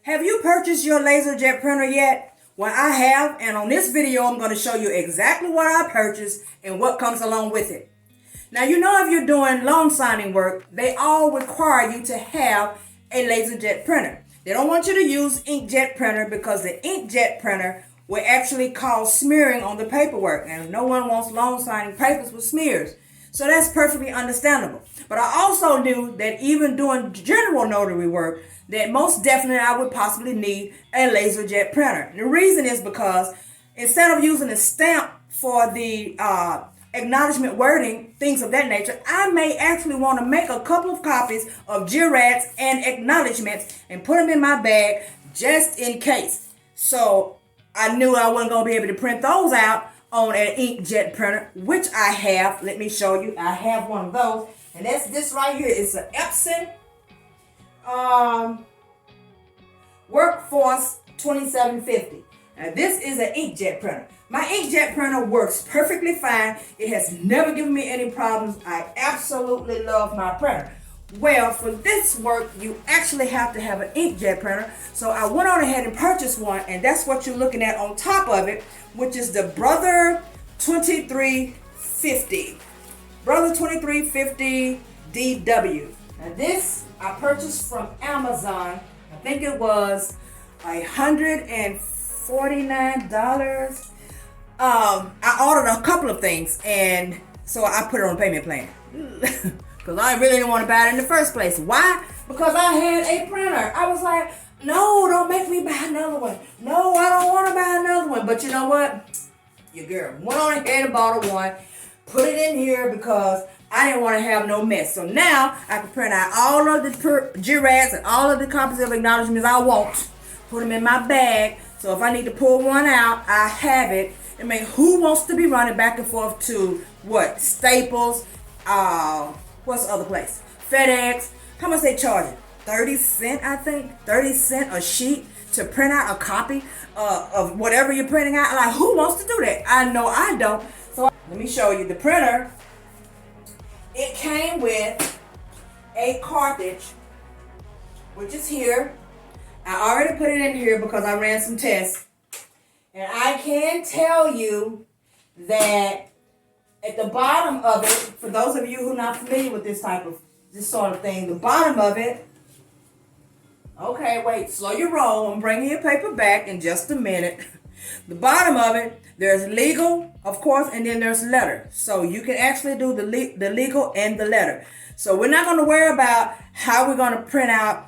Have you purchased your LaserJet printer yet? Well, I have, and on this video, I'm going to show you exactly what I purchased and what comes along with it. Now, you know if you're doing loan signing work, they all require you to have a LaserJet printer. They don't want you to use inkjet printer because the inkjet printer will actually cause smearing on the paperwork, and no one wants loan signing papers with smears. So that's perfectly understandable. But I also knew that even doing general notary work, that most definitely I would possibly need a LaserJet printer. The reason is because instead of using a stamp for the acknowledgement wording, things of that nature, I may actually want to make a couple of copies of jurats and acknowledgments and put them in my bag just in case. So I knew I wasn't going to be able to print those out on an inkjet printer, which I have. Let me show you. I have one of those, and that's this right here. It's an Epson Workforce 2750. Now this is an inkjet printer. My inkjet printer works perfectly fine. It has never given me any problems. I absolutely love my printer. Well, for this work, you actually have to have an inkjet printer. So I went on ahead and purchased one, and that's what you're looking at on top of it, which is the Brother 2350. Brother 2350 DW. Now this I purchased from Amazon. I think it was $149. I ordered a couple of things, and so I put it on a payment plan. Because I really didn't want to buy it in the first place. Why? Because I had a printer. I was like, no, don't make me buy another one. No, I don't want to buy another one. But you know what? Your girl went on ahead and bought one. Put it in here because I didn't want to have no mess. So now I can print out all of the jurats and all of the copies of acknowledgments I want. Put them in my bag. So if I need to pull one out, I have it. I mean, who wants to be running back and forth to what? Staples, what's the other place? FedEx. How much they charge it? 30 cents, I think. 30 cents a sheet to print out a copy of whatever you're printing out. Like, who wants to do that? I know I don't. So let me show you the printer. It came with a cartridge, which is here. I already put it in here because I ran some tests. And I can tell you that at the bottom of it, for those of you who are not familiar with this sort of thing, the bottom of it, okay, wait, slow your roll. I'm bringing your paper back in just a minute. The bottom of it, there's legal, of course, and then there's letter. So you can actually do the legal and the letter. So we're not going to worry about how we're going to print out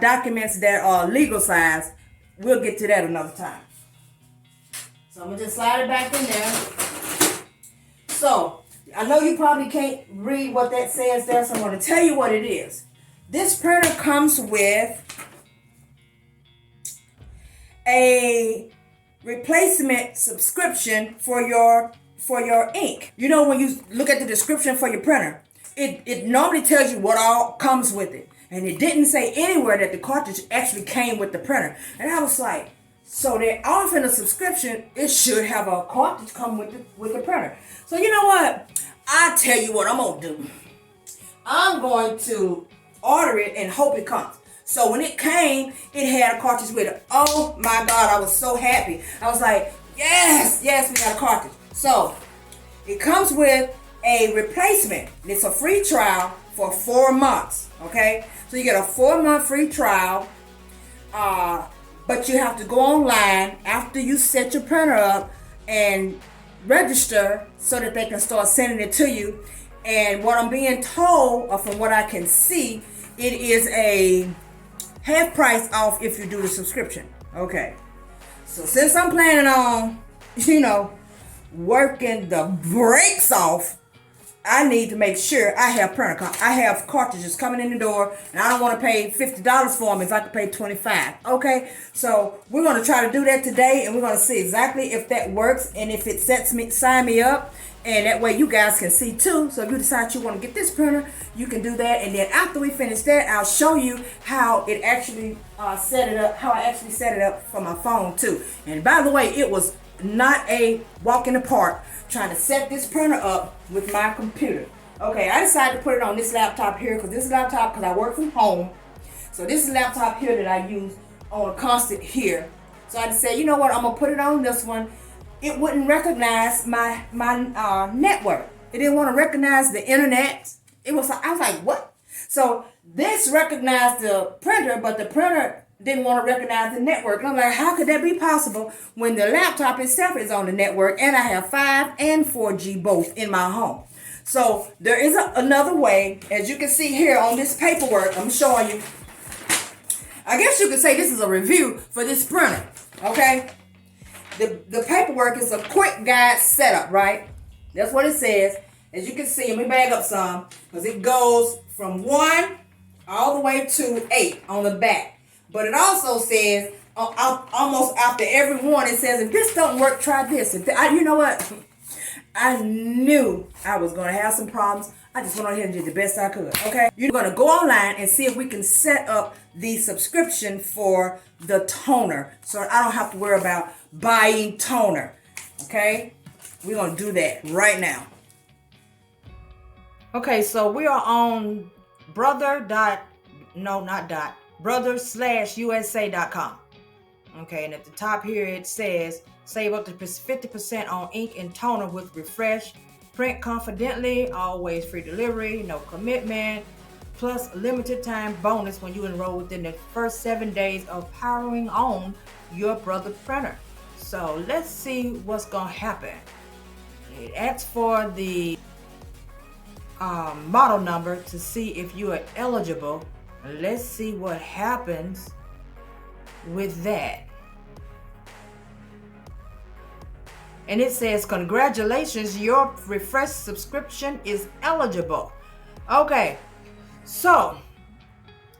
documents that are legal size. We'll get to that another time. So I'm going to just slide it back in there. So I know you probably can't read what that says there, so I'm going to tell you what it is. This printer comes with a replacement subscription for your ink. You know, when you look at the description for your printer, it normally tells you what all comes with it. And it didn't say anywhere that the cartridge actually came with the printer. And I was like, so they're offering a subscription, it should have a cartridge come with the printer. So you know what? I'll tell you what I'm going to do. I'm going to order it and hope it comes. So when it came, it had a cartridge with it. Oh my God, I was so happy. I was like, yes, we got a cartridge. So it comes with a replacement. It's a free trial for 4 months, okay? So you get a 4-month free trial, but you have to go online after you set your printer up and register so that they can start sending it to you. And what I'm being told, or from what I can see, it is a half price off if you do the subscription. Okay. So since I'm planning on, working the brakes off, I need to make sure I have cartridges coming in the door, and I don't want to pay $50 for them if I could pay $25. Okay, so we're going to try to do that today, and we're going to see exactly if that works and if it sign me up, and that way you guys can see too. So if you decide you want to get this printer, you can do that, and then after we finish that, I'll show you how it actually set it up, how I actually set it up for my phone too. And by the way, it was not a walk in the park trying to set this printer up with my computer. Okay, I decided to put it on this laptop here because I work from home. So this is a laptop here that I use on a constant here. So I just said, you know what, I'm gonna put it on this one. It wouldn't recognize my network. It didn't want to recognize the internet. I was like, what? So this recognized the printer, but the printer didn't want to recognize the network. And I'm like, how could that be possible when the laptop itself is on the network and I have 5 and 4G both in my home? So there is another way, as you can see here on this paperwork. I'm showing you. I guess you could say this is a review for this printer, okay? The paperwork is a quick guide setup, right? That's what it says. As you can see, let me back up some, because it goes from 1 all the way to 8 on the back. But it also says, almost after every one, it says, if this don't work, try this. You know what? I knew I was going to have some problems. I just went on ahead and did the best I could, okay? You're going to go online and see if we can set up the subscription for the toner, so I don't have to worry about buying toner, okay? We're going to do that right now. Okay, so we are on brother/usa.com. Okay, and at the top here it says save up to 50% on ink and toner with Refresh. Print confidently, always free delivery, no commitment, plus limited time bonus when you enroll within the first 7 days of powering on your Brother printer. So let's see what's gonna happen. It asks for the model number to see if you are eligible. Let's see what happens with that. And it says, congratulations, your Refresh subscription is eligible. Okay, so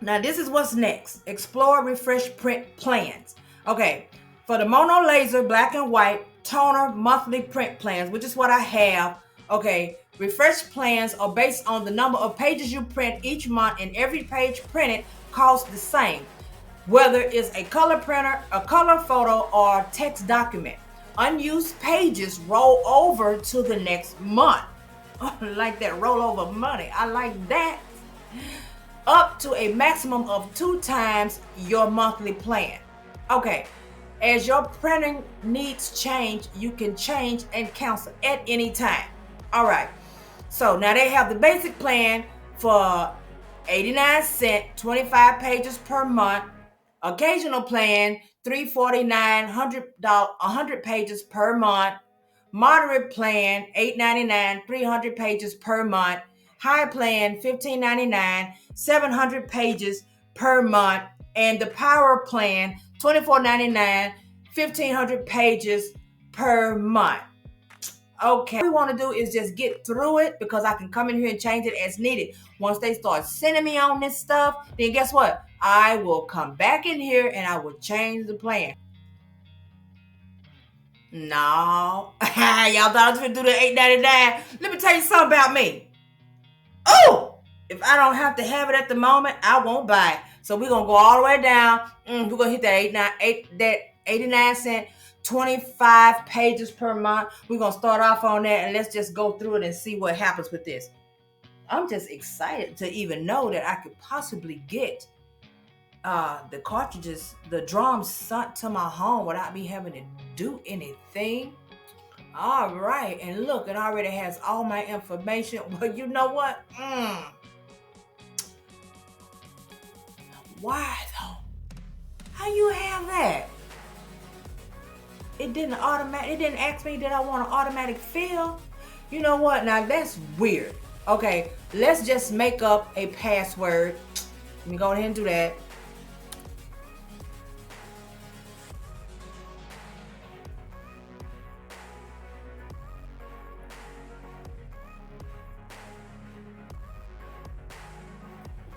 now this is what's next. Explore Refresh print plans. Okay, for the Mono Lazer black and white toner monthly print plans, which is what I have. Okay, Refresh plans are based on the number of pages you print each month, and every page printed costs the same, whether it's a color printer, a color photo, or text document. Unused pages roll over to the next month. Like that rollover money. I like that. Up to a maximum of 2 times your monthly plan. Okay, as your printing needs change, you can change and cancel at any time. All right, so now they have the basic plan for 89 cents, 25 pages per month. Occasional plan, $349, $100 pages per month. Moderate plan, $8.99, 300 pages per month. High plan, $15.99, 700 pages per month. And the Power plan, $24.99, 1,500 pages per month. Okay, what we want to do is just get through it, because I can come in here and change it as needed. Once they start sending me on this stuff, then guess what? I will come back in here and I will change the plan. No. Y'all thought I was going to do the $8.99. Let me tell you something about me. Oh! If I don't have to have it at the moment, I won't buy it. So we're going to go all the way down. We're going to hit that 89 cent, 25 pages per month. We're going to start off on that, and let's just go through it and see what happens with this. I'm just excited to even know that I could possibly get the cartridges, the drums sent to my home without me having to do anything. All right, and look, it already has all my information. Well, you know what? Why though? How you have that? It didn't ask me that I want an automatic fill. You know what? Now that's weird. Okay, let's just make up a password. Let me go ahead and do that.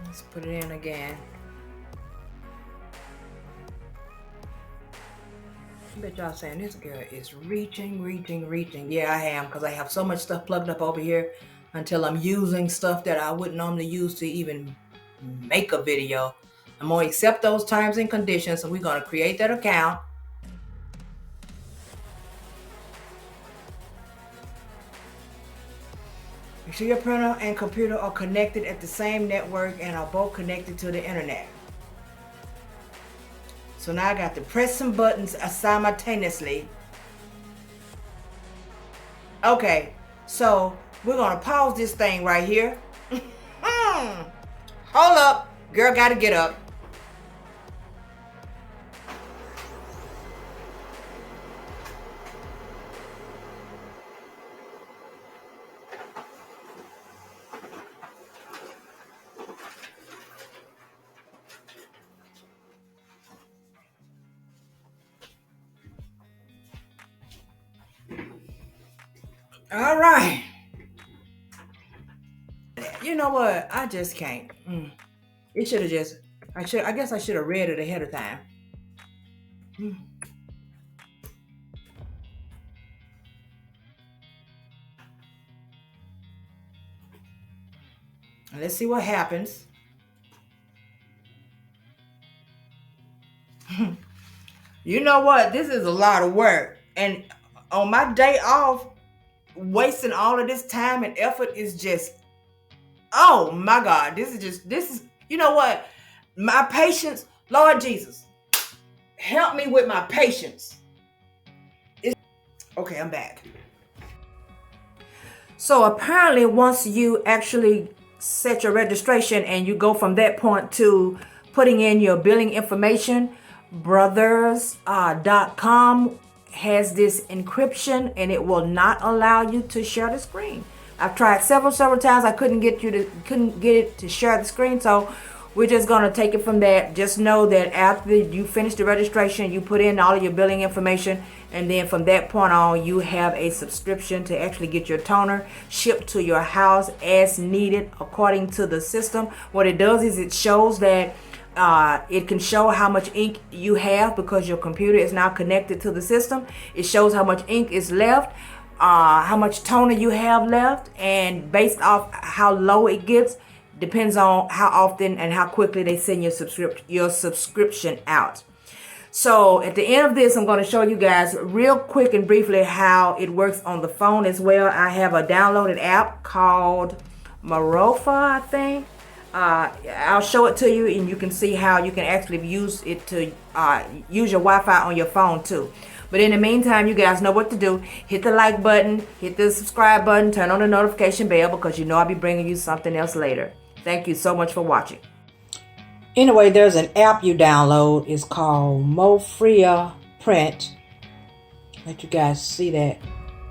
Let's put it in again. I bet y'all saying this girl is reaching. Yeah, I am, because I have so much stuff plugged up over here until I'm using stuff that I wouldn't normally use to even make a video. I'm going to accept those terms and conditions, and we're going to create that account. Make sure your printer and computer are connected at the same network and are both connected to the internet. So now I got to press some buttons simultaneously. Okay, so we're gonna pause this thing right here. Hold up, girl, gotta get up. All right. You know what? I just can't. It should have just. I guess I should have read it ahead of time. Let's see what happens. You know what? This is a lot of work, and on my day off, wasting all of this time and effort is just. Oh my God! This is. You know what? My patience, Lord Jesus, help me with my patience. Okay, I'm back. So apparently once you actually set your registration and you go from that point to putting in your billing information, brothers.com has this encryption and it will not allow you to share the screen. I've tried several times. I couldn't get it to share the screen. So we're just going to take it from that. Just know that after you finish the registration, you put in all of your billing information. And then from that point on, you have a subscription to actually get your toner shipped to your house as needed according to the system. What it does is it shows that it can show how much ink you have because your computer is now connected to the system. It shows how much ink is left, how much toner you have left, and based off how low it gets, depends on how often and how quickly they send your subscription out. So at the end of this, I'm going to show you guys real quick and briefly how it works on the phone as well. I have a downloaded app called Marofa, I think. I'll show it to you and you can see how you can actually use it to use your Wi-Fi on your phone too. But in the meantime, you guys know what to do. Hit the like button, hit the subscribe button, turn on the notification bell because you know I'll be bringing you something else later. Thank you so much for watching. Anyway, there's an app you download. It's called Mofria Print. Let you guys see that.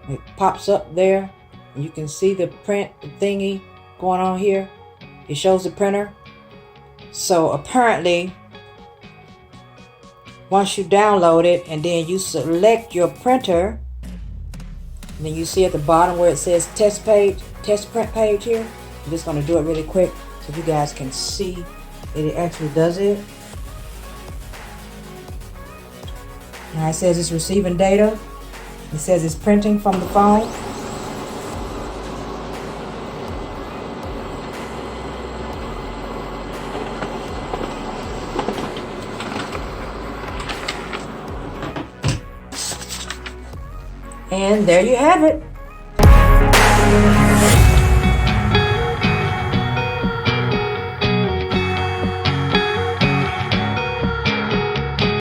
It pops up there. You can see the print thingy going on here. It shows the printer. So apparently, once you download it and then you select your printer, and then you see at the bottom where it says test print page here. I'm just going to do it really quick so you guys can see that it actually does it. Now it says it's receiving data. It says it's printing from the phone. And there you have it.